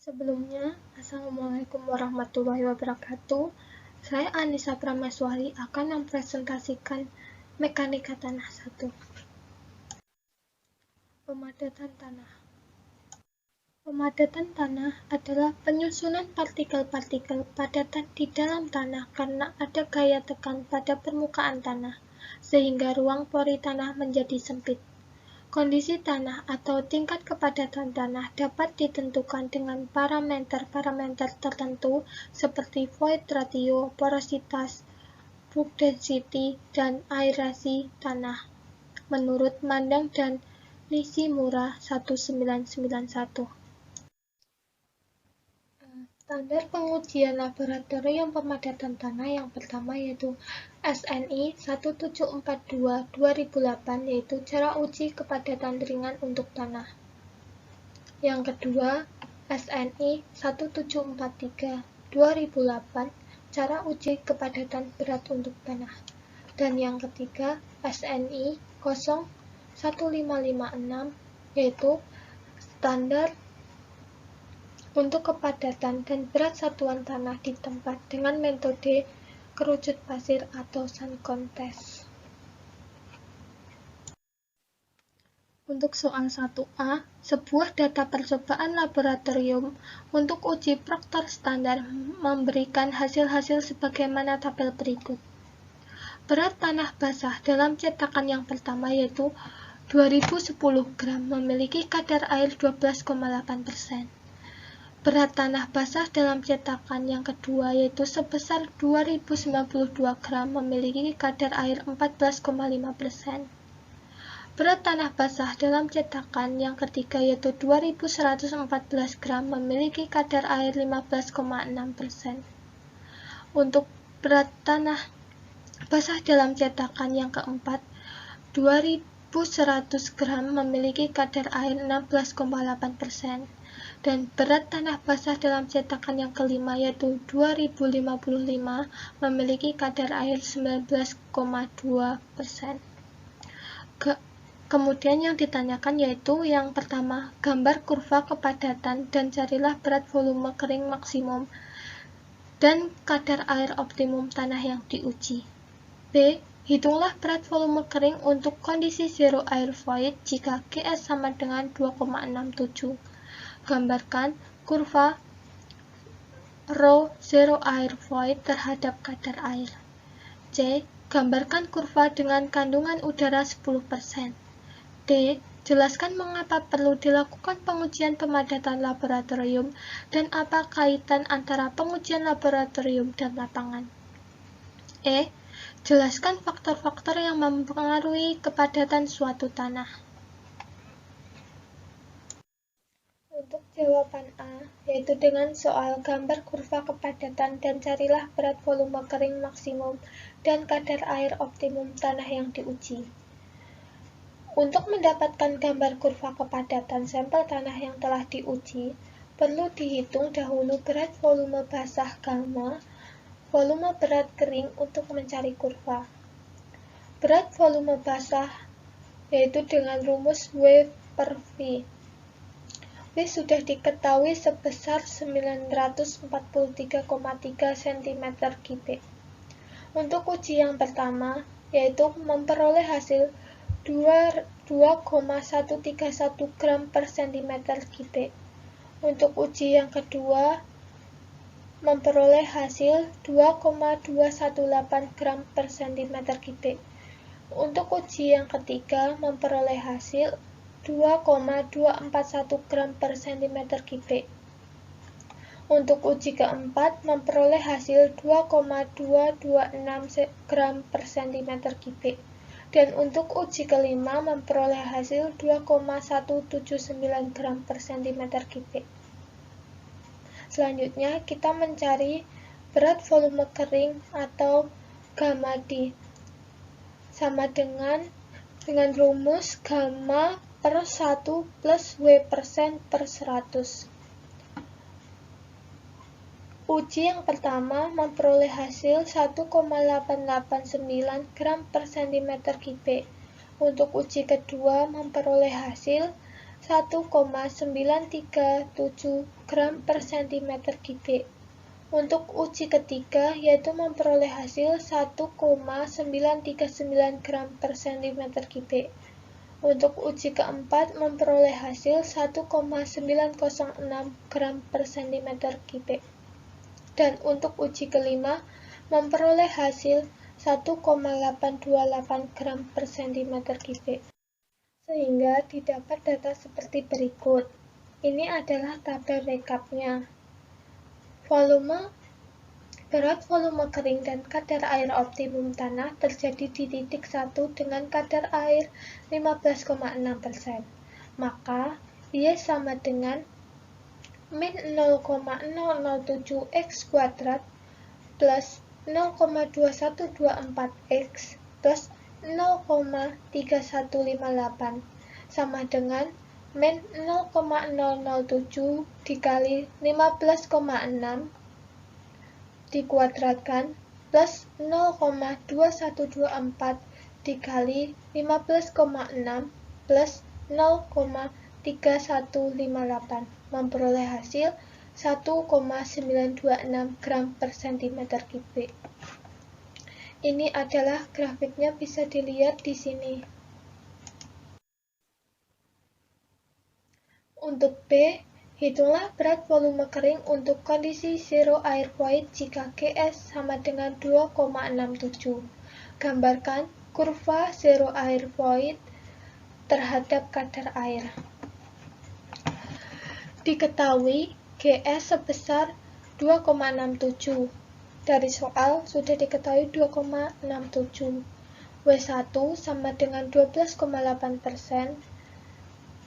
Sebelumnya, Assalamualaikum warahmatullahi wabarakatuh. Saya Anissa Prameswari akan mempresentasikan mekanika tanah 1. Pemadatan tanah. Pemadatan tanah adalah penyusunan partikel-partikel padatan di dalam tanah karena ada gaya tekan pada permukaan tanah, sehingga ruang pori tanah menjadi sempit. Kondisi tanah atau tingkat kepadatan tanah dapat ditentukan dengan parameter-parameter tertentu seperti void ratio, porositas, bulk density, dan aerasi tanah, menurut Mandang dan Nishimura 1991. Standar pengujian laboratorium pemadatan tanah yang pertama yaitu SNI 1742-2008, yaitu cara uji kepadatan ringan untuk tanah. Yang kedua, SNI 1743-2008, cara uji kepadatan berat untuk tanah. Dan yang ketiga, SNI 01556, yaitu standar untuk kepadatan dan berat satuan tanah di tempat dengan metode kerucut pasir atau sand contest. Untuk soal 1A, sebuah data percobaan laboratorium untuk uji Proctor standar memberikan hasil-hasil sebagaimana tabel berikut. Berat tanah basah dalam cetakan yang pertama yaitu 2010 gram memiliki kadar air 12,8%. Berat tanah basah dalam cetakan yang kedua yaitu sebesar 2092 gram memiliki kadar air 14,5%. Berat tanah basah dalam cetakan yang ketiga yaitu 2114 gram memiliki kadar air 15,6%. Untuk berat tanah basah dalam cetakan yang keempat 2100 gram memiliki kadar air 16,8%. Dan berat tanah basah dalam cetakan yang kelima yaitu 2055 memiliki kadar air 19,2%. Kemudian yang ditanyakan yaitu yang pertama, gambar kurva kepadatan dan carilah berat volume kering maksimum dan kadar air optimum tanah yang diuji. B. Hitunglah berat volume kering untuk kondisi zero air void jika GS sama dengan 2,67. Gambarkan kurva rho zero air void terhadap kadar air. C. Gambarkan kurva dengan kandungan udara 10%. D. Jelaskan mengapa perlu dilakukan pengujian pemadatan laboratorium dan apa kaitan antara pengujian laboratorium dan lapangan. E. Jelaskan faktor-faktor yang mempengaruhi kepadatan suatu tanah. Untuk jawaban A, yaitu dengan soal gambar kurva kepadatan dan carilah berat volume kering maksimum dan kadar air optimum tanah yang diuji. Untuk mendapatkan gambar kurva kepadatan sampel tanah yang telah diuji, perlu dihitung dahulu berat volume basah gamma, volume berat kering untuk mencari kurva. Berat volume basah yaitu dengan rumus W per V. W sudah diketahui sebesar 943,3 cm3. Untuk uji yang pertama, yaitu memperoleh hasil 2,131 gram per cm3. Untuk uji yang kedua, memperoleh hasil 2,218 gram per cm3. Untuk uji yang ketiga, memperoleh hasil 2,241 gram per cm3. Untuk uji keempat, memperoleh hasil 2,226 gram per cm3. Dan untuk uji kelima, memperoleh hasil 2,179 gram per cm3. Selanjutnya, kita mencari berat volume kering atau gamma D. Sama dengan rumus gamma per 1 plus W persen per 100. Uji yang pertama memperoleh hasil 1,889 gram per cm3. Untuk uji kedua memperoleh hasil 1,937 gram per cm kubik. Untuk uji ketiga, yaitu memperoleh hasil 1,939 gram per cm kubik. Untuk uji keempat, memperoleh hasil 1,906 gram per cm kubik. Dan untuk uji kelima, memperoleh hasil 1,828 gram per cm kubik. Sehingga didapat data seperti berikut. Ini adalah tabel rekapnya. Berat volume kering dan kadar air optimum tanah terjadi di titik 1 dengan kadar air 15,6%. Maka, Y sama dengan min 0,007 X kuadrat plus 0,2124 X plus 0,3158 sama dengan min 0,007 dikali 15,6 dikuadratkan plus 0,2124 dikali 15,6 plus 0,3158 memperoleh hasil 1,926 gram per cm kubik. Ini adalah grafiknya, bisa dilihat di sini. Untuk B, hitunglah berat volume kering untuk kondisi zero air void jika GS sama dengan 2,67. Gambarkan kurva zero air void terhadap kadar air. Diketahui GS sebesar 2,67. Dari soal sudah diketahui 2,67. W1 sama dengan 12,8%.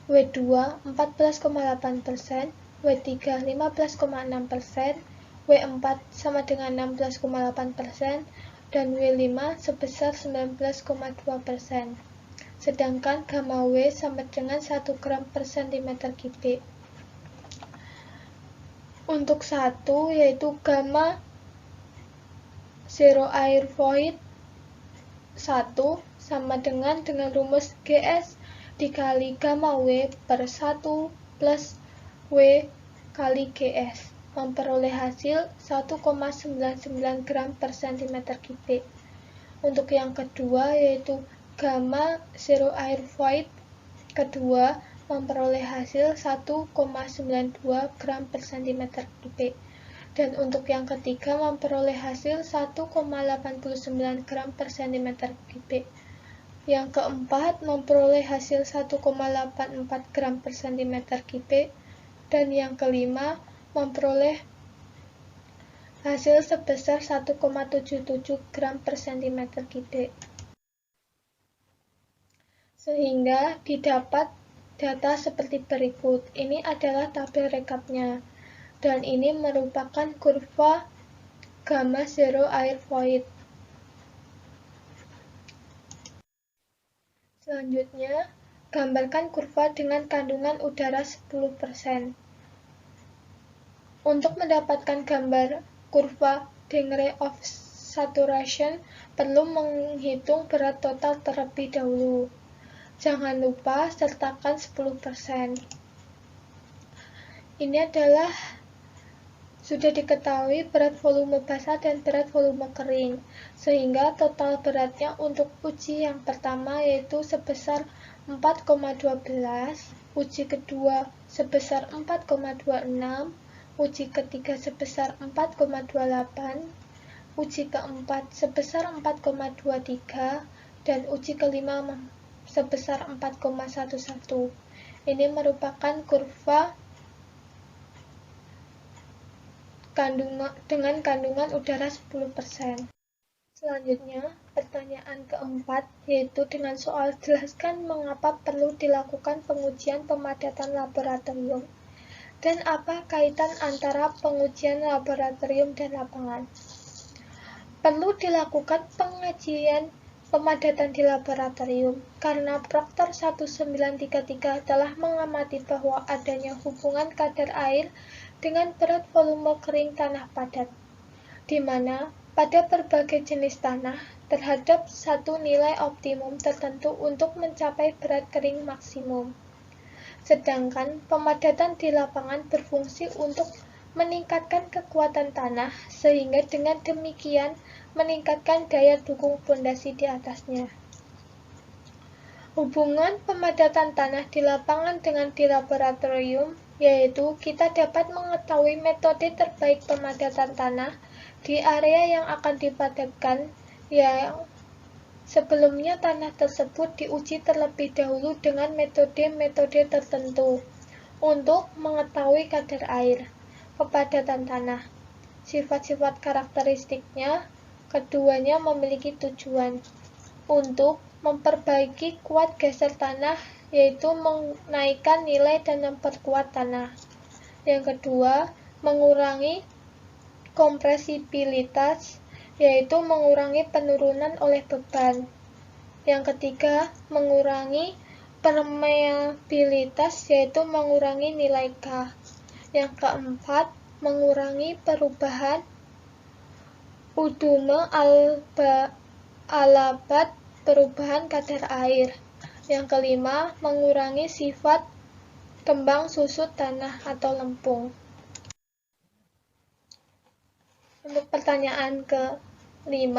W2 14,8%, W3 15,6%, W4 sama dengan 16,8%, dan W5 sebesar 19,2%. Sedangkan gamma W sama dengan 1 gram per cm kubik. Untuk 1 yaitu gamma zero air void 1 sama dengan rumus GS dikali gamma W per 1 plus W kali GS, memperoleh hasil 1,99 gram per cm kubik. Untuk yang kedua, yaitu gamma zero air void kedua, memperoleh hasil 1,92 gram per cm kubik. Dan untuk yang ketiga, memperoleh hasil 1,89 gram per cm kubik. Yang keempat, memperoleh hasil 1,84 gram per cm kubik. Dan yang kelima, memperoleh hasil sebesar 1,77 gram per cm kubik. Sehingga didapat data seperti berikut. Ini adalah tabel rekapnya. Dan ini merupakan kurva gamma zero air void. Selanjutnya, gambarkan kurva dengan kandungan udara 10%. Untuk mendapatkan gambar kurva degree of saturation, perlu menghitung berat total terlebih dahulu. Jangan lupa sertakan 10%. Ini adalah sudah diketahui berat volume basah dan berat volume kering, sehingga total beratnya untuk uji yang pertama yaitu sebesar 4,12, uji kedua sebesar 4,26, uji ketiga sebesar 4,28, uji keempat sebesar 4,23, dan uji kelima sebesar 4,11. Ini merupakan kurva dengan kandungan udara 10%. Selanjutnya, pertanyaan keempat, yaitu dengan soal jelaskan mengapa perlu dilakukan pengujian pemadatan laboratorium dan apa kaitan antara pengujian laboratorium dan lapangan. Perlu dilakukan pengujian pemadatan di laboratorium karena Proktor 1933 telah mengamati bahwa adanya hubungan kadar air dengan berat volume kering tanah padat, di mana pada berbagai jenis tanah terhadap satu nilai optimum tertentu untuk mencapai berat kering maksimum. Sedangkan pemadatan di lapangan berfungsi untuk meningkatkan kekuatan tanah, sehingga dengan demikian meningkatkan daya dukung fondasi di atasnya. Hubungan pemadatan tanah di lapangan dengan di laboratorium, yaitu kita dapat mengetahui metode terbaik pemadatan tanah di area yang akan dipadatkan, yang sebelumnya tanah tersebut diuji terlebih dahulu dengan metode-metode tertentu untuk mengetahui kadar air, kepadatan tanah, sifat-sifat karakteristiknya. Keduanya memiliki tujuan untuk memperbaiki kuat geser tanah, yaitu menaikkan nilai dan memperkuat tanah. Yang kedua, mengurangi kompresibilitas, yaitu mengurangi penurunan oleh beban. Yang ketiga, mengurangi permeabilitas, yaitu mengurangi nilai K. Yang keempat, mengurangi perubahan udume alabat, perubahan kadar air. Yang kelima, mengurangi sifat kembang susut tanah atau lempung. Untuk pertanyaan ke-5,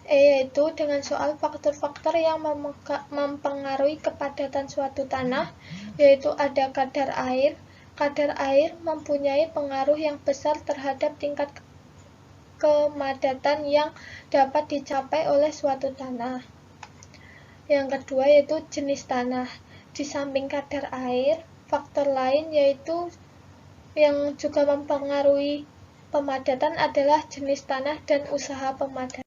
yaitu dengan soal faktor-faktor yang mempengaruhi kepadatan suatu tanah, yaitu ada kadar air. Kadar air mempunyai pengaruh yang besar terhadap tingkat kepadatan yang dapat dicapai oleh suatu tanah. Yang kedua yaitu jenis tanah. Di samping kadar air, faktor lain yaitu yang juga mempengaruhi pemadatan adalah jenis tanah dan usaha pemadatan.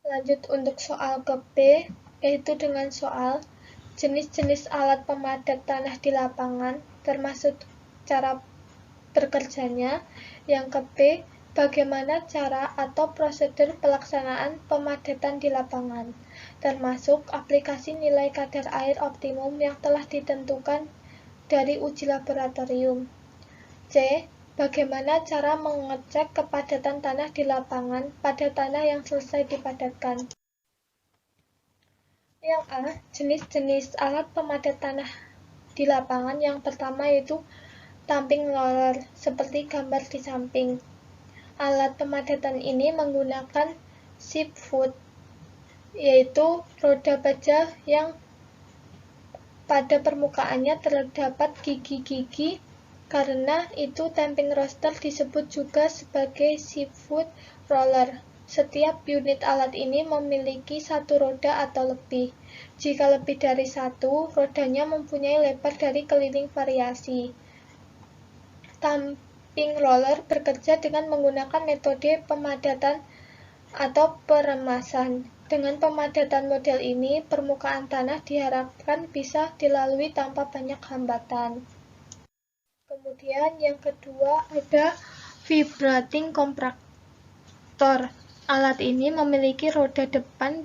Lanjut untuk soal ke B, yaitu dengan soal jenis-jenis alat pemadat tanah di lapangan, termasuk cara bekerjanya. Yang ke B, bagaimana cara atau prosedur pelaksanaan pemadatan di lapangan, termasuk aplikasi nilai kadar air optimum yang telah ditentukan dari uji laboratorium. C. Bagaimana cara mengecek kepadatan tanah di lapangan pada tanah yang selesai dipadatkan. Yang A. Jenis-jenis alat pemadat tanah di lapangan. Yang pertama yaitu tamping roller, seperti gambar di samping. Alat pemadatan ini menggunakan sheep foot, yaitu roda baja yang pada permukaannya terdapat gigi-gigi. Karena itu tamping roster disebut juga sebagai sheep foot roller. Setiap unit alat ini memiliki satu roda atau lebih. Jika lebih dari satu, rodanya mempunyai lebar dari keliling variasi. Tamping roller bekerja dengan menggunakan metode pemadatan atau peremasan. Dengan pemadatan model ini, permukaan tanah diharapkan bisa dilalui tanpa banyak hambatan. Kemudian yang kedua ada vibrating kompraktor. Alat ini memiliki roda depan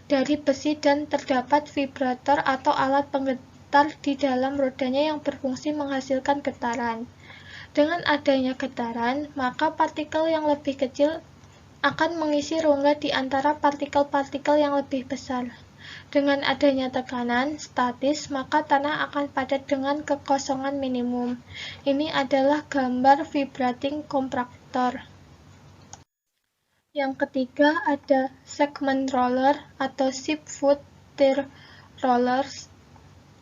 dari besi dan terdapat vibrator atau alat penggetar di dalam rodanya yang berfungsi menghasilkan getaran. Dengan adanya getaran, maka partikel yang lebih kecil akan mengisi rongga di antara partikel-partikel yang lebih besar. Dengan adanya tekanan statis, maka tanah akan padat dengan kekosongan minimum. Ini adalah gambar vibrating kompraktor. Yang ketiga ada segment roller atau sheep foot tire rollers.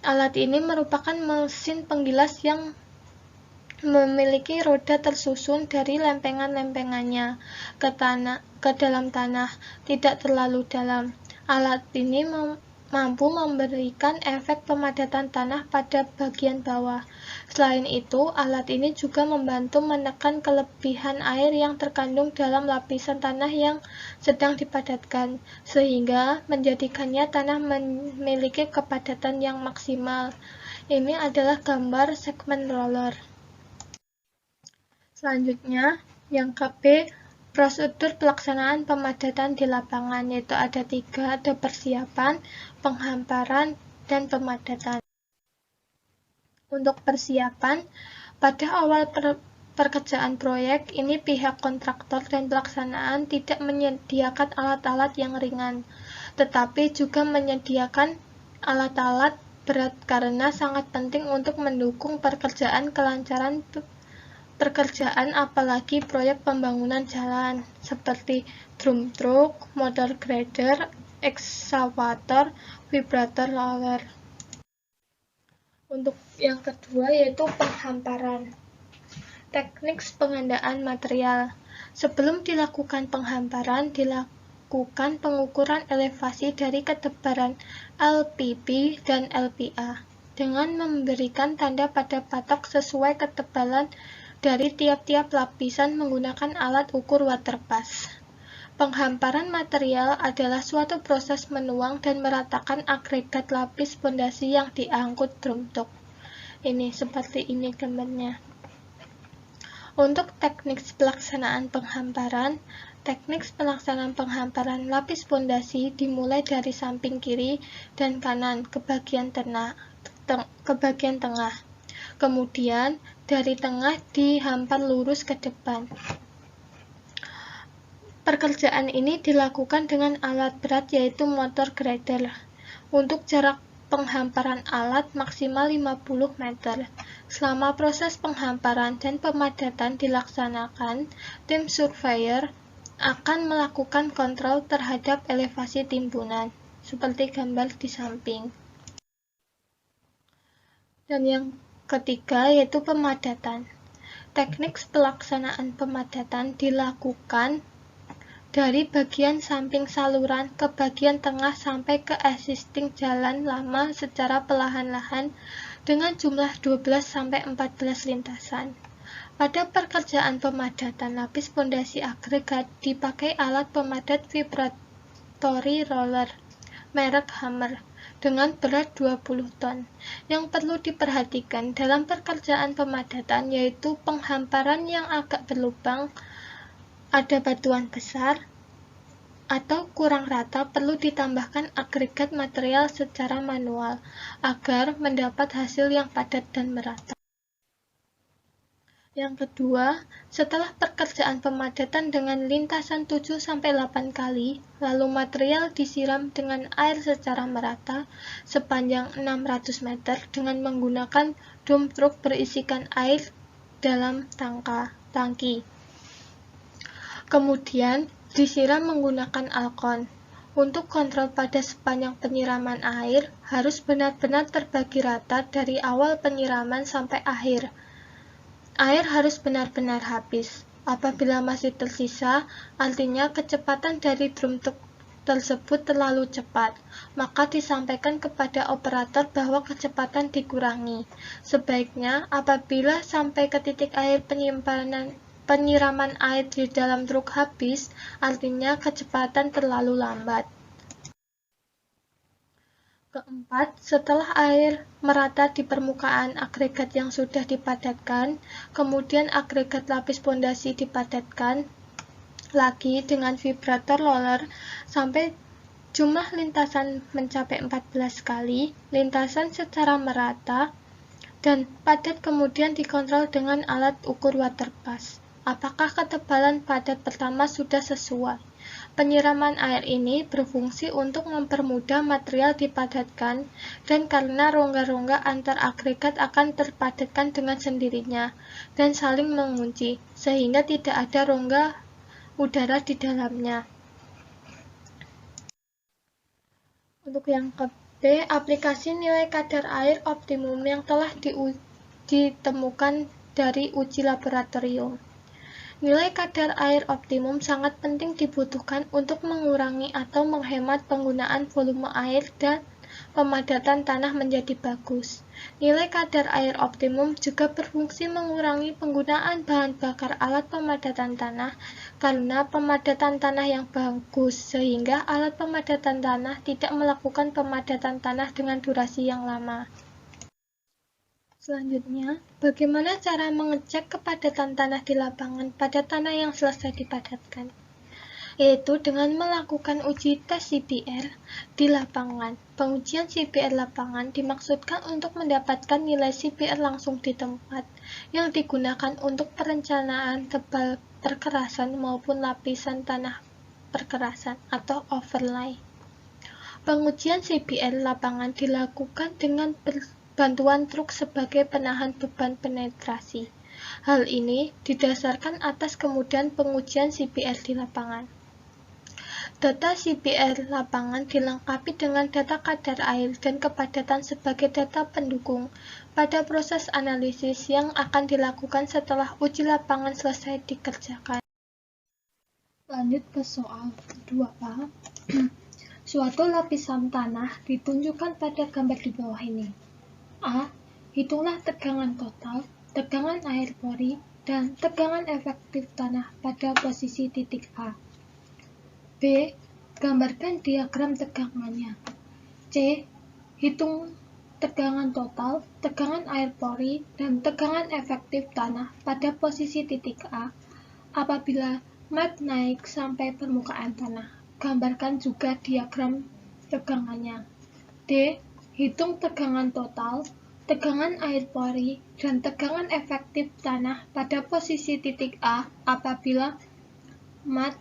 Alat ini merupakan mesin penggilas yang memiliki roda tersusun dari lempengan-lempengannya ke dalam tanah, tidak terlalu dalam. Alat ini mampu memberikan efek pemadatan tanah pada bagian bawah. Selain itu, alat ini juga membantu menekan kelebihan air yang terkandung dalam lapisan tanah yang sedang dipadatkan, sehingga menjadikannya tanah memiliki kepadatan yang maksimal. Ini adalah gambar segmen roller. Selanjutnya, yang ke-B, prosedur pelaksanaan pemadatan di lapangan, yaitu ada 3, ada persiapan, penghamparan, dan pemadatan. Untuk persiapan, pada awal pekerjaan proyek, ini pihak kontraktor dan pelaksanaan tidak menyediakan alat-alat yang ringan, tetapi juga menyediakan alat-alat berat karena sangat penting untuk mendukung kelancaran pekerjaan apalagi proyek pembangunan jalan seperti drum truk, motor grader, ekskavator, vibrator roller. Untuk yang kedua yaitu penghamparan. Teknik pengendaan material. Sebelum dilakukan penghamparan, dilakukan pengukuran elevasi dari ketebalan LPB dan LPA dengan memberikan tanda pada patok sesuai ketebalan dari tiap-tiap lapisan menggunakan alat ukur waterpass. Penghamparan material adalah suatu proses menuang dan meratakan agregat lapis pondasi yang diangkut drum truk. Ini seperti ini gambarnya. Untuk teknik pelaksanaan penghamparan, lapis pondasi dimulai dari samping kiri dan kanan ke bagian tengah. Kemudian dari tengah dihampar lurus ke depan. Pekerjaan ini dilakukan dengan alat berat yaitu motor grader. Untuk jarak penghamparan alat maksimal 50 meter. Selama proses penghamparan dan pemadatan dilaksanakan, tim surveyor akan melakukan kontrol terhadap elevasi timbunan, seperti gambar di samping. Dan yang ketiga yaitu pemadatan. Teknik pelaksanaan pemadatan dilakukan dari bagian samping saluran ke bagian tengah sampai ke existing jalan lama secara perlahan-lahan dengan jumlah 12-14 lintasan. Pada pekerjaan pemadatan lapis pondasi agregat dipakai alat pemadat vibratory roller merek Hammer dengan berat 20 ton. Yang perlu diperhatikan dalam pekerjaan pemadatan yaitu penghamparan yang agak berlubang, ada batuan besar, atau kurang rata perlu ditambahkan agregat material secara manual agar mendapat hasil yang padat dan merata. Yang kedua, setelah pekerjaan pemadatan dengan lintasan 7-8 kali, lalu material disiram dengan air secara merata sepanjang 600 meter dengan menggunakan drum truk berisikan air dalam tangki. Kemudian disiram menggunakan alkon. Untuk kontrol pada sepanjang penyiraman air harus benar-benar terbagi rata dari awal penyiraman sampai akhir. Air harus benar-benar habis. Apabila masih tersisa, artinya kecepatan dari drum truk tersebut terlalu cepat, maka disampaikan kepada operator bahwa kecepatan dikurangi. Sebaiknya apabila sampai ke titik air penyiraman air di dalam truk habis, artinya kecepatan terlalu lambat. Keempat, setelah air merata di permukaan agregat yang sudah dipadatkan, kemudian agregat lapis pondasi dipadatkan lagi dengan vibrator roller sampai jumlah lintasan mencapai 14 kali, lintasan secara merata dan padat kemudian dikontrol dengan alat ukur waterpass. Apakah ketebalan padat pertama sudah sesuai? Penyiraman air ini berfungsi untuk mempermudah material dipadatkan dan karena rongga-rongga antar agregat akan terpadatkan dengan sendirinya dan saling mengunci, sehingga tidak ada rongga udara di dalamnya. Untuk yang B, aplikasi nilai kadar air optimum yang telah ditemukan dari uji laboratorium. Nilai kadar air optimum sangat penting dibutuhkan untuk mengurangi atau menghemat penggunaan volume air dan pemadatan tanah menjadi bagus. Nilai kadar air optimum juga berfungsi mengurangi penggunaan bahan bakar alat pemadatan tanah karena pemadatan tanah yang bagus, sehingga alat pemadatan tanah tidak melakukan pemadatan tanah dengan durasi yang lama. Selanjutnya, bagaimana cara mengecek kepadatan tanah di lapangan pada tanah yang selesai dipadatkan? Yaitu dengan melakukan uji tes CPR di lapangan. Pengujian CPR lapangan dimaksudkan untuk mendapatkan nilai CPR langsung di tempat, yang digunakan untuk perencanaan tebal perkerasan maupun lapisan tanah perkerasan atau overlay. Pengujian CBR lapangan dilakukan dengan bantuan truk sebagai penahan beban penetrasi. Hal ini didasarkan atas kemudahan pengujian CBR di lapangan. Data CBR lapangan dilengkapi dengan data kadar air dan kepadatan sebagai data pendukung pada proses analisis yang akan dilakukan setelah uji lapangan selesai dikerjakan. Lanjut ke soal 2A. Suatu lapisan tanah ditunjukkan pada gambar di bawah ini. A. Hitunglah tegangan total, tegangan air pori, dan tegangan efektif tanah pada posisi titik A. B. Gambarkan diagram tegangannya. C. Hitung tegangan total, tegangan air pori, dan tegangan efektif tanah pada posisi titik A apabila mat naik sampai permukaan tanah. Gambarkan juga diagram tegangannya. D. Hitung tegangan total, tegangan air pori, dan tegangan efektif tanah pada posisi titik A apabila mat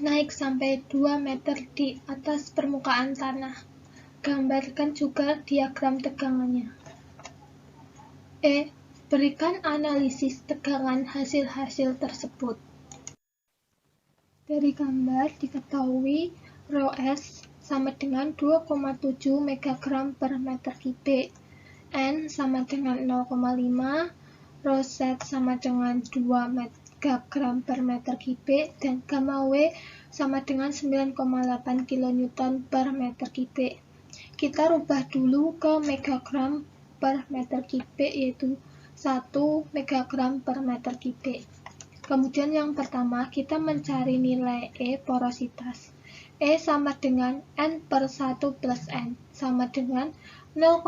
naik sampai 2 meter di atas permukaan tanah. Gambarkan juga diagram tegangannya. E. Berikan analisis tegangan hasil-hasil tersebut. Dari gambar diketahui rho S sama dengan 2,7 megagram per meter kubik, N sama dengan 0,5, rho Z sama dengan 2 megagram per meter kubik, dan gamma W sama dengan 9,8 kN per meter kubik. Kita rubah dulu ke megagram per meter kubik, yaitu 1 megagram per meter kubik. Kemudian yang pertama, kita mencari nilai E porositas. E sama dengan N per 1 plus N, sama dengan 0,5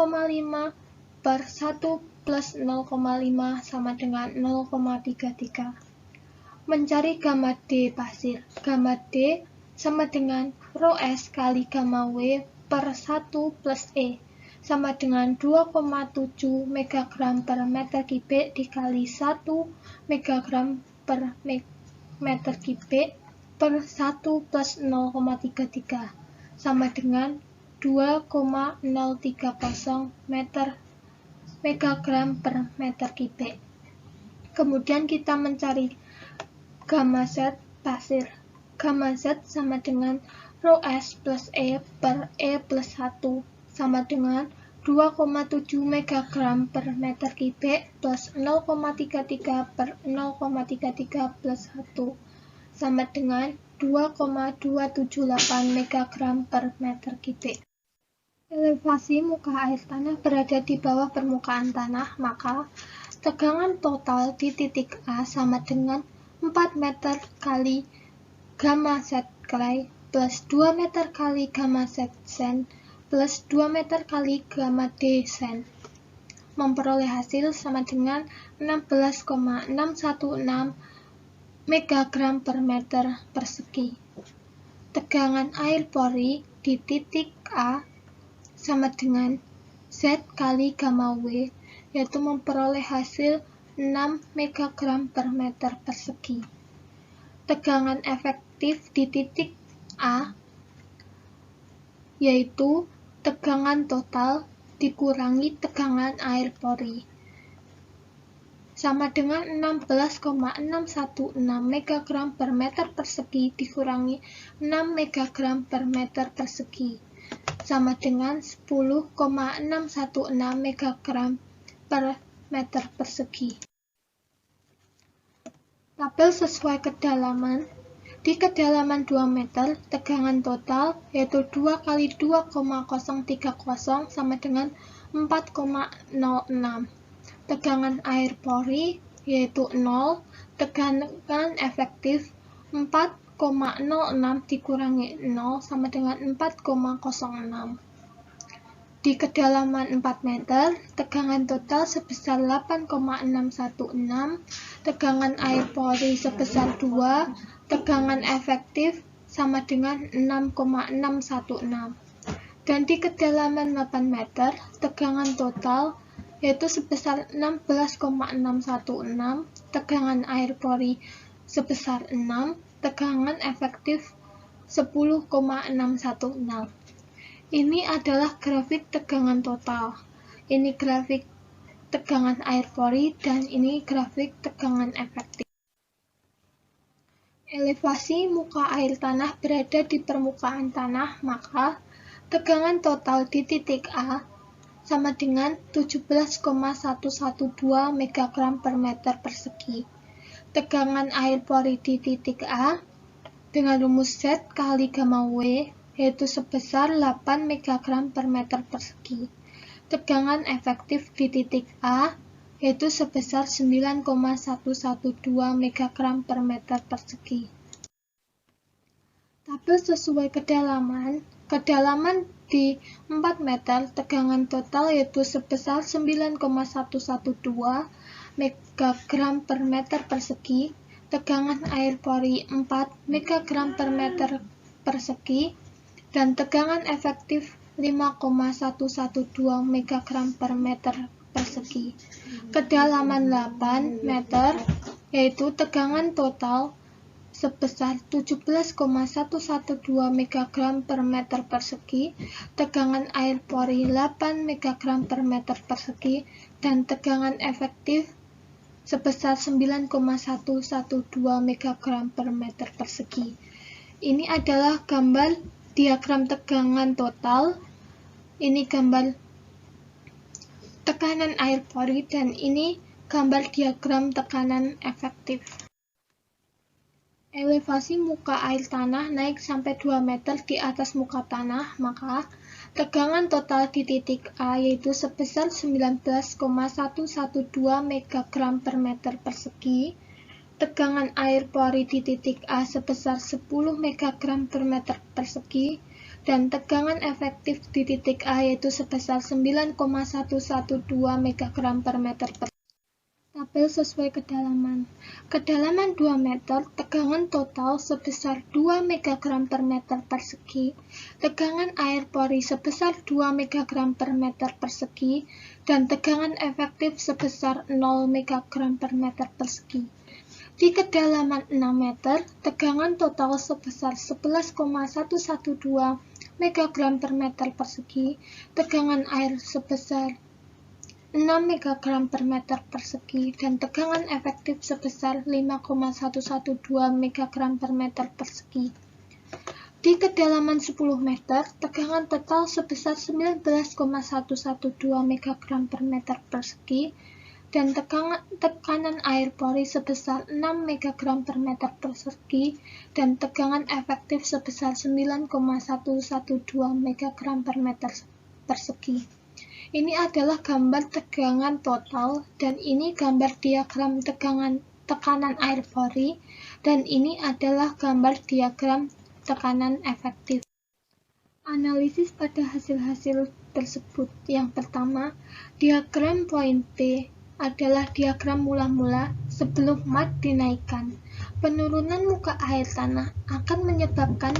per 1 plus 0,5 sama dengan 0,33. Mencari gamma D pasir. Gamma D sama dengan rho S kali gamma W per 1 plus E, sama dengan 2,7 megagram per meter kubik dikali 1 megagram per meter kubik per 1 plus 0,33 sama dengan 2,030 megagram per meter kubik. Kemudian kita mencari gamma Z pasir. Gamma Z sama dengan rho S plus E per E plus 1 sama dengan 2,7 megagram per meter kubik plus 0,33 per 0,33 plus 1 sama dengan 2,278 megagram per meter kubik. Elevasi muka air tanah berada di bawah permukaan tanah, maka tegangan total di titik A sama dengan 4 meter kali gamma Z clay plus 2 meter kali gamma Z sen plus 2 meter kali gamma D sen. Memperoleh hasil sama dengan 16,616 megagram per meter persegi. Tegangan air pori di titik A sama dengan Z kali gamma W, yaitu memperoleh hasil 6 megagram per meter persegi. Tegangan efektif di titik A yaitu tegangan total dikurangi tegangan air pori, sama dengan 16,616 megagram per meter persegi dikurangi 6 megagram per meter persegi, sama dengan 10,616 megagram per meter persegi. Tabel sesuai kedalaman. Di kedalaman 2 meter, tegangan total yaitu 2 kali 2,030 sama dengan 4,06. Tegangan air pori yaitu 0, tegangan efektif 4,06 dikurangi 0 sama dengan 4,06. Di kedalaman 4 meter, tegangan total sebesar 8,616, tegangan air pori sebesar 2, tegangan efektif sama dengan 6,616. Dan di kedalaman 8 meter, tegangan total yaitu sebesar 16,616, tegangan air pori sebesar 6, tegangan efektif 10,616. Ini adalah grafik tegangan total. Ini grafik tegangan air pori dan ini grafik tegangan efektif. Elevasi muka air tanah berada di permukaan tanah, maka tegangan total di titik A sama dengan 17,112 megagram per meter persegi. Tegangan air pori di titik A dengan rumus Z kali gamma W yaitu sebesar 8 megagram per meter persegi. Tegangan efektif di titik A yaitu sebesar 9,112 megagram per meter persegi. Tabel sesuai kedalaman di 4 meter tegangan total yaitu sebesar 9,112 megagram per meter persegi. Tegangan air pori 4 megagram per meter persegi dan tegangan efektif 5,112 megagram per meter persegi. Kedalaman 8 meter yaitu tegangan total sebesar 17,112 megagram per meter persegi, tegangan air pori 8 megagram per meter persegi, dan tegangan efektif sebesar 9,112 megagram per meter persegi. Ini adalah gambar diagram tegangan total, ini gambar tekanan air pori, dan ini gambar diagram tekanan efektif. Elevasi muka air tanah naik sampai 2 meter di atas muka tanah, maka tegangan total di titik A yaitu sebesar 19,112 megagram per meter persegi, tegangan air pori di titik A sebesar 10 megagram per meter persegi, dan tegangan efektif di titik A yaitu sebesar 9,112 megagram per meter persegi. Tabel sesuai kedalaman. Kedalaman 2 meter, tegangan total sebesar 2 megagram per meter persegi, tegangan air pori sebesar 2 megagram per meter persegi, dan tegangan efektif sebesar 0 megagram per meter persegi. Di kedalaman 6 meter, tegangan total sebesar 11,112 megagram per meter persegi, tegangan air sebesar 6 megagram per meter persegi, dan tegangan efektif sebesar 5,112 megagram per meter persegi. Di kedalaman 10 meter, tegangan total sebesar 19,112 megagram per meter persegi, dan tekanan air pori sebesar 6 megagram per meter persegi, dan tegangan efektif sebesar 9,112 megagram per meter persegi. Ini adalah gambar tegangan total, dan ini gambar diagram tekanan air pori, dan ini adalah gambar diagram tekanan efektif. Analisis pada hasil-hasil tersebut. Yang pertama, diagram poin P adalah diagram mula-mula sebelum mat dinaikkan. Penurunan muka air tanah akan menyebabkan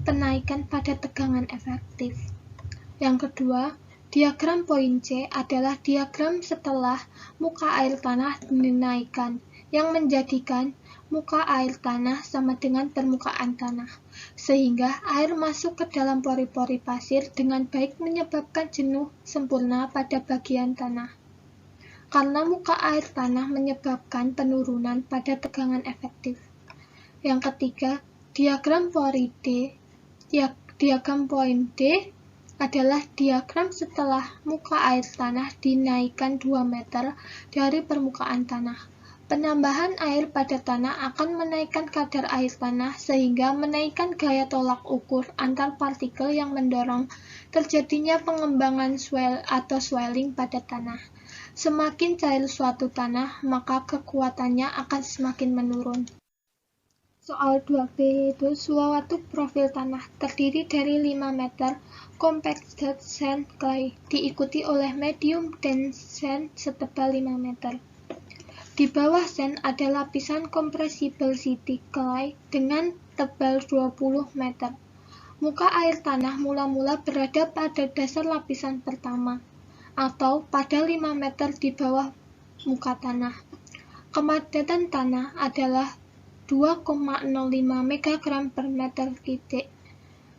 penaikan pada tegangan efektif. Yang kedua, diagram poin C adalah diagram setelah muka air tanah dinaikkan, yang menjadikan muka air tanah sama dengan permukaan tanah, sehingga air masuk ke dalam pori-pori pasir dengan baik menyebabkan jenuh sempurna pada bagian tanah. Karena muka air tanah menyebabkan penurunan pada tegangan efektif. Yang ketiga, diagram poin D adalah diagram setelah muka air tanah dinaikkan 2 meter dari permukaan tanah. Penambahan air pada tanah akan menaikkan kadar air tanah sehingga menaikkan gaya tolak ukur antar partikel yang mendorong terjadinya pengembangan swell atau swelling pada tanah. Semakin cair suatu tanah, maka kekuatannya akan semakin menurun. Soal 2B yaitu suatu profil tanah terdiri dari 5 meter compacted sand clay diikuti oleh medium dense sand setebal 5 meter. Di bawah sand ada lapisan compressible city clay dengan tebal 20 meter. Muka air tanah mula-mula berada pada dasar lapisan pertama atau pada 5 meter di bawah muka tanah. Kepadatan tanah adalah 2,05 megagram per meter titik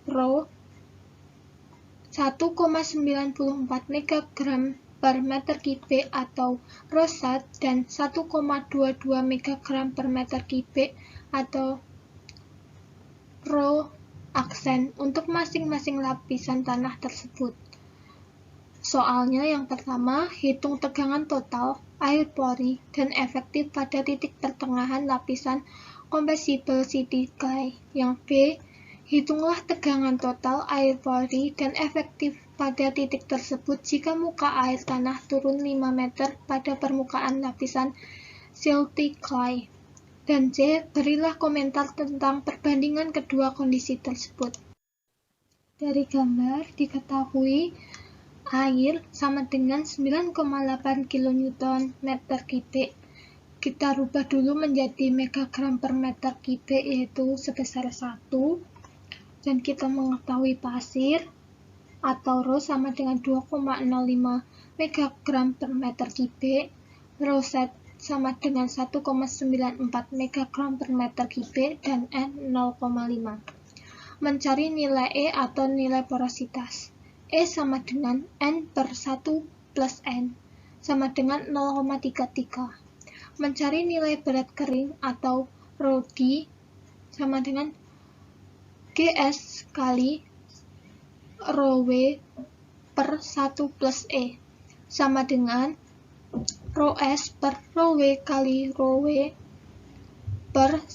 rho 1,94 megagram per meter kubik atau rosat dan 1,22 megagram per meter kubik atau roaksen untuk masing-masing lapisan tanah tersebut. Soalnya yang pertama, hitung tegangan total, air pori, dan efektif pada titik pertengahan lapisan compressible city clay. Yang B, hitunglah tegangan total, air pori, dan efektif pada titik tersebut jika muka air tanah turun 5 meter pada permukaan lapisan silty clay. Dan C, berilah komentar tentang perbandingan kedua kondisi tersebut. Dari gambar diketahui air sama dengan 9,8 kN meter kubik. Kita rubah dulu menjadi megagram per meter kubik, yaitu sebesar 1. Dan kita mengetahui pasir atau Rho sama dengan 2,05 megagram per meter kubik, roset sama dengan 1,94 megagram per meter kubik, dan N 0,5. Mencari nilai E atau nilai porositas. E sama dengan N per 1 plus N, sama dengan 0,33. Mencari nilai berat kering atau Rho D sama dengan GS kali Rho W per 1 plus E, sama dengan Rho S per Rho W kali Rho W per 1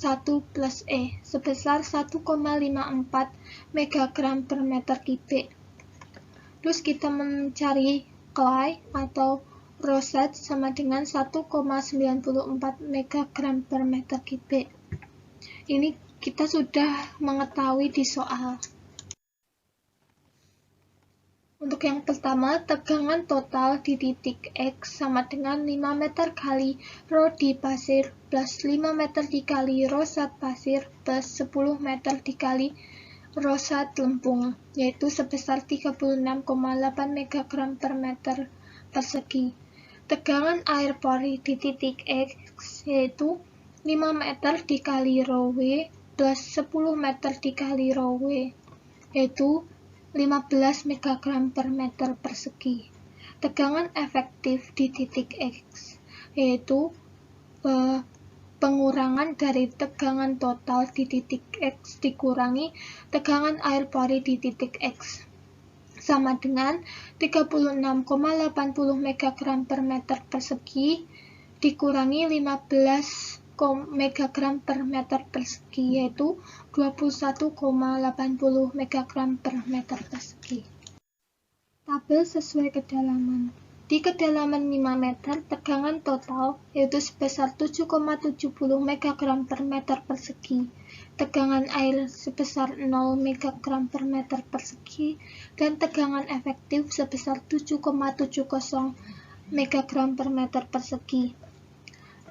plus E, sebesar 1,54 megagram per meter kubik. Terus kita mencari clay atau roset sama dengan 1,94 megagram per meter kubik. Ini kita sudah mengetahui di soal. Untuk yang pertama, tegangan total di titik X sama dengan 5 meter kali Rho di pasir plus 5 meter dikali rosat pasir plus 10 meter dikali rosat lempung, yaitu sebesar 36,8 megagram per meter persegi. Tegangan air pori di titik X yaitu 5 meter dikali Rho W plus 10 meter dikali Rho W, yaitu 15 megagram per meter persegi. Tegangan efektif di titik X yaitu pengurangan dari tegangan total di titik X dikurangi tegangan air pori di titik X, sama dengan 36,80 megagram per meter persegi dikurangi 15 megagram per meter persegi, yaitu 21,80 megagram per meter persegi. Tabel sesuai kedalaman. Di kedalaman 5 meter, tegangan total yaitu sebesar 7,70 megagram per meter persegi. Tegangan air sebesar 0 megagram per meter persegi dan tegangan efektif sebesar 7,70 megagram per meter persegi.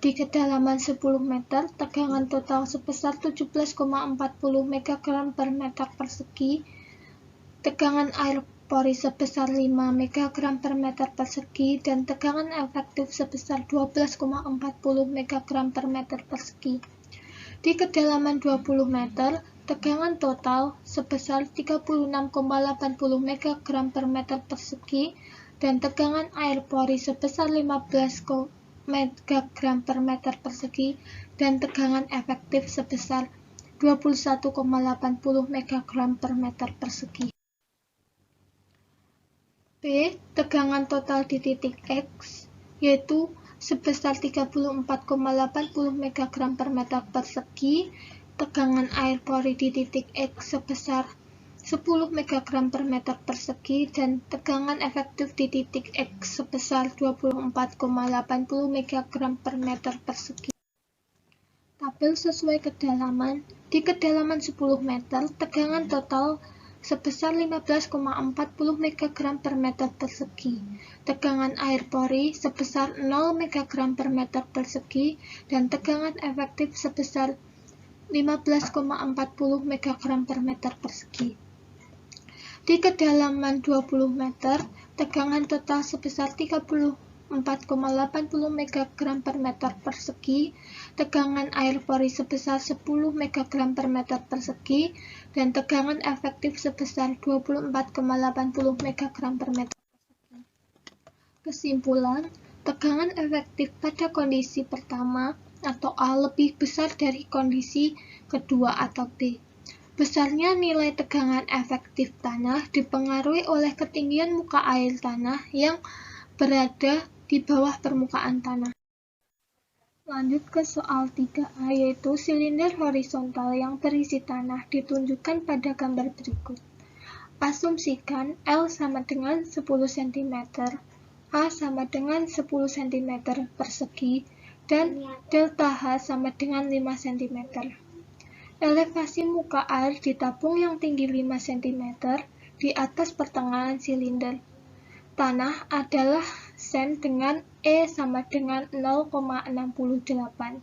Di kedalaman 10 meter, tegangan total sebesar 17,40 megagram per meter persegi, tegangan air pori sebesar 5 megagram per meter persegi, dan tegangan efektif sebesar 12,40 megagram per meter persegi. Di kedalaman 20 meter, tegangan total sebesar 36,80 megagram per meter persegi, dan tegangan air pori sebesar 15 megagram per meter persegi dan tegangan efektif sebesar 21,80 megagram per meter persegi. B. Tegangan total di titik X yaitu sebesar 34,80 megagram per meter persegi, tegangan air pori di titik X sebesar 10 megagram per meter persegi, dan tegangan efektif di titik X sebesar 24,80 megagram per meter persegi. Tabel sesuai kedalaman. Di kedalaman 10 meter, tegangan total sebesar 15,40 megagram per meter persegi. Tegangan air pori sebesar 0 megagram per meter persegi, dan tegangan efektif sebesar 15,40 megagram per meter persegi. Di kedalaman 20 meter, tegangan total sebesar 34,80 4,80 megagram per meter persegi, tegangan air pori sebesar 10 megagram per meter persegi, dan tegangan efektif sebesar 24,80 megagram per meter persegi. Kesimpulan, tegangan efektif pada kondisi pertama atau A lebih besar dari kondisi kedua atau B. Besarnya nilai tegangan efektif tanah dipengaruhi oleh ketinggian muka air tanah yang berada di bawah permukaan tanah. Lanjut ke soal 3A, yaitu silinder horizontal yang berisi tanah ditunjukkan pada gambar berikut. Asumsikan L sama dengan 10 cm, A sama dengan 10 cm persegi, dan delta H sama dengan 5 cm. Elevasi muka air di tabung yang tinggi 5 cm di atas pertengahan silinder tanah adalah sen dengan E sama dengan 0,68.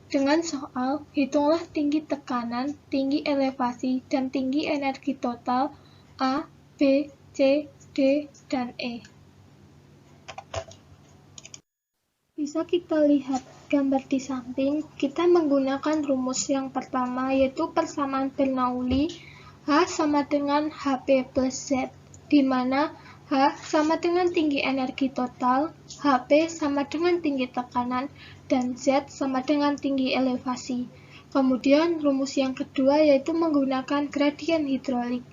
Dengan soal, hitunglah tinggi tekanan, tinggi elevasi, dan tinggi energi total A, B, C, D, dan E. Bisa kita lihat gambar di samping, kita menggunakan rumus yang pertama, yaitu persamaan Bernoulli, H sama dengan HP plus Z, di mana H sama dengan tinggi energi total, HP sama dengan tinggi tekanan, dan Z sama dengan tinggi elevasi. Kemudian rumus yang kedua yaitu menggunakan gradien hidrolik,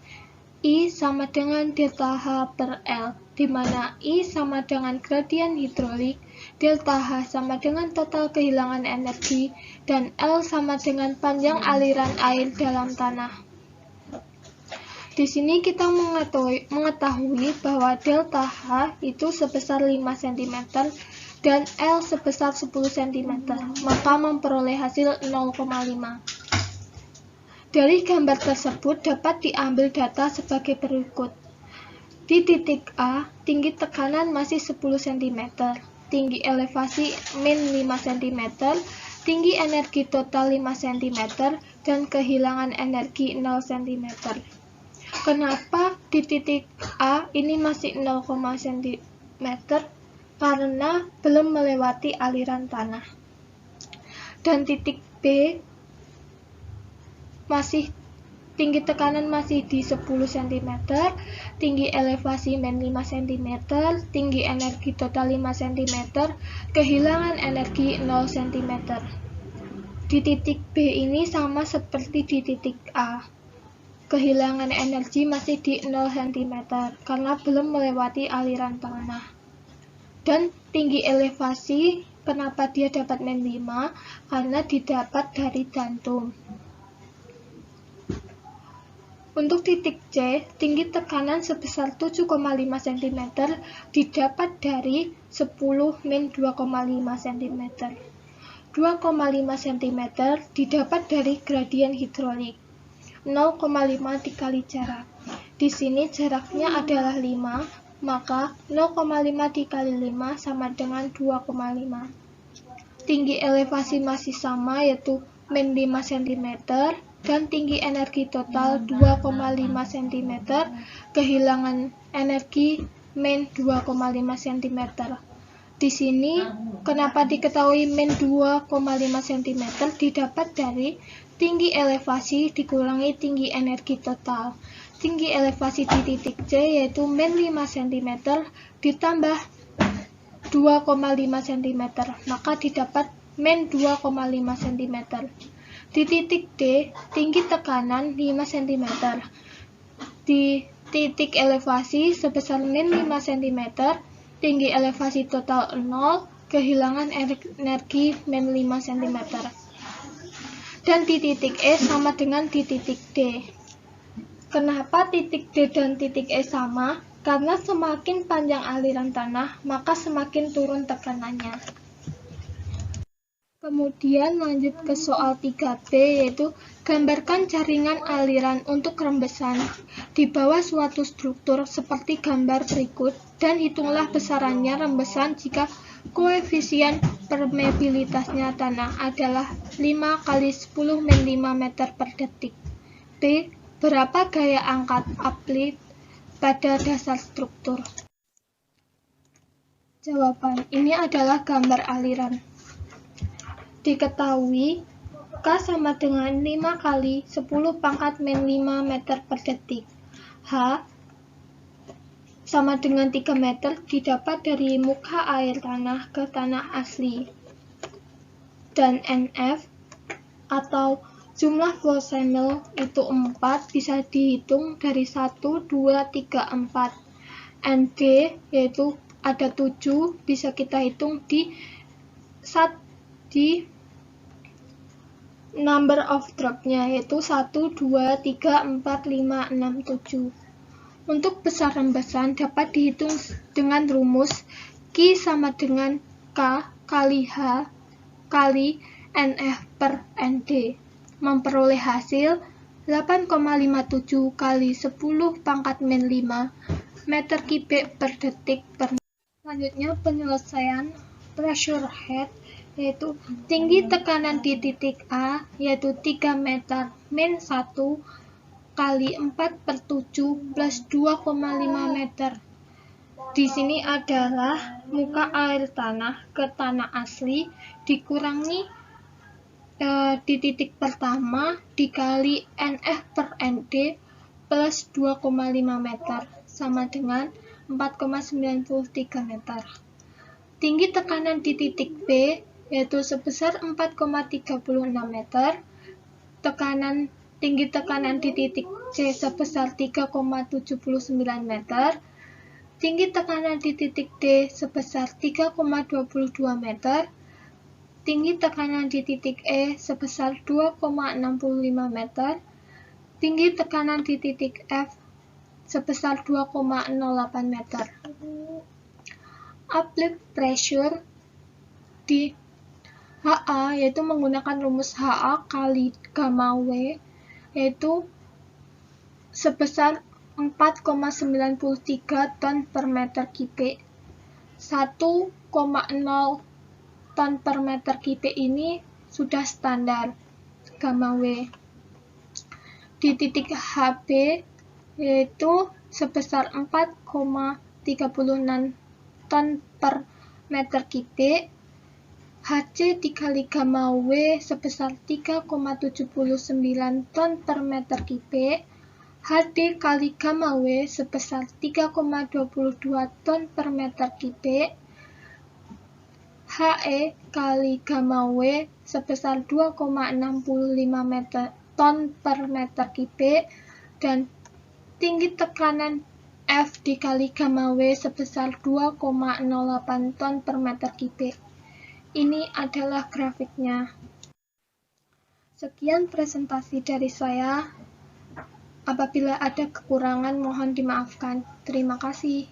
I sama dengan delta H per L, di mana I sama dengan gradien hidrolik, delta H sama dengan total kehilangan energi, dan L sama dengan panjang aliran air dalam tanah. Di sini kita mengetahui bahwa delta H itu sebesar 5 cm dan L sebesar 10 cm, maka memperoleh hasil 0,5. Dari gambar tersebut dapat diambil data sebagai berikut. Di titik A, tinggi tekanan masih 10 cm, tinggi elevasi min 5 cm, tinggi energi total 5 cm, dan kehilangan energi 0 cm. Kenapa di titik A ini masih 0, cm? Karena belum melewati aliran tanah. Dan titik B masih tinggi tekanan masih di 10 cm, tinggi elevasi min 5 cm, tinggi energi total 5 cm, kehilangan energi 0 cm. Di titik B ini sama seperti di titik A. Kehilangan energi masih di 0 cm karena belum melewati aliran tanah. Dan tinggi elevasi, kenapa dia dapat min 5? Karena didapat dari jantung. Untuk titik C, tinggi tekanan sebesar 7,5 cm didapat dari 10 min 2,5 cm. 2,5 cm didapat dari gradien hidrolik. 0,5 dikali jarak. Di sini jaraknya adalah 5, maka 0,5 dikali 5 sama dengan 2,5. Tinggi elevasi masih sama, yaitu min 5 cm, dan tinggi energi total 2,5 cm, kehilangan energi min 2,5 cm. Di sini, kenapa diketahui min 2,5 cm didapat dari tinggi elevasi dikurangi tinggi energi total. Tinggi elevasi di titik C yaitu min 5 cm ditambah 2,5 cm, maka didapat min 2,5 cm. Di titik D, tinggi tekanan 5 cm. Di titik elevasi sebesar min 5 cm, tinggi elevasi total 0, kehilangan energi min 5 cm. Dan di titik E sama dengan di titik D. Kenapa titik D dan titik E sama? Karena semakin panjang aliran tanah, maka semakin turun tekanannya. Kemudian lanjut ke soal 3B, yaitu gambarkan jaringan aliran untuk rembesan di bawah suatu struktur seperti gambar berikut dan hitunglah besarannya rembesan jika koefisien permeabilitasnya tanah adalah 5 kali 10 min 5 meter per detik. B. Berapa gaya angkat aplit pada dasar struktur? Jawaban, ini adalah gambar aliran. Diketahui K sama dengan 5 kali 10 pangkat min 5 meter per detik. H sama dengan 3 meter didapat dari muka air tanah ke tanah asli. Dan NF atau jumlah flow-channel itu 4 bisa dihitung dari 1, 2, 3, 4. ND yaitu ada 7 bisa kita hitung di number of drop-nya yaitu 1, 2, 3, 4, 5, 6, 7. Untuk besar rembesan dapat dihitung dengan rumus Q sama dengan K kali H kali NF per ND. Memperoleh hasil 8,57 kali 10 pangkat min 5 meter kubik per detik per menit. Selanjutnya penyelesaian pressure head yaitu tinggi tekanan di titik A yaitu 3 meter min 1 kali 4/7 plus 2,5 meter. Di sini adalah muka air tanah ke tanah asli dikurangi di titik pertama dikali NF per ND plus 2,5 meter sama dengan 4,93 meter. Tinggi tekanan di titik B yaitu sebesar 4,36 meter. Tinggi tekanan di titik C sebesar 3,79 meter. Tinggi tekanan di titik D sebesar 3,22 meter. Tinggi tekanan di titik E sebesar 2,65 meter. Tinggi tekanan di titik F sebesar 2,08 meter. Uplift pressure di HA yaitu menggunakan rumus HA kali gamma W yaitu sebesar 4,93 ton per meter kubik. 1,0 ton per meter kubik ini sudah standar gamma W. Di titik HB yaitu sebesar 4,36 ton per meter kubik. HC dikali gamma W sebesar 3,79 ton per meter kubik. HD kali gamma W sebesar 3,22 ton per meter kubik. HE kali gamma W sebesar 2,65 ton per meter kubik. Dan tinggi tekanan F dikali gamma W sebesar 2,08 ton per meter kubik. Ini adalah grafiknya. Sekian presentasi dari saya. Apabila ada kekurangan mohon dimaafkan. Terima kasih.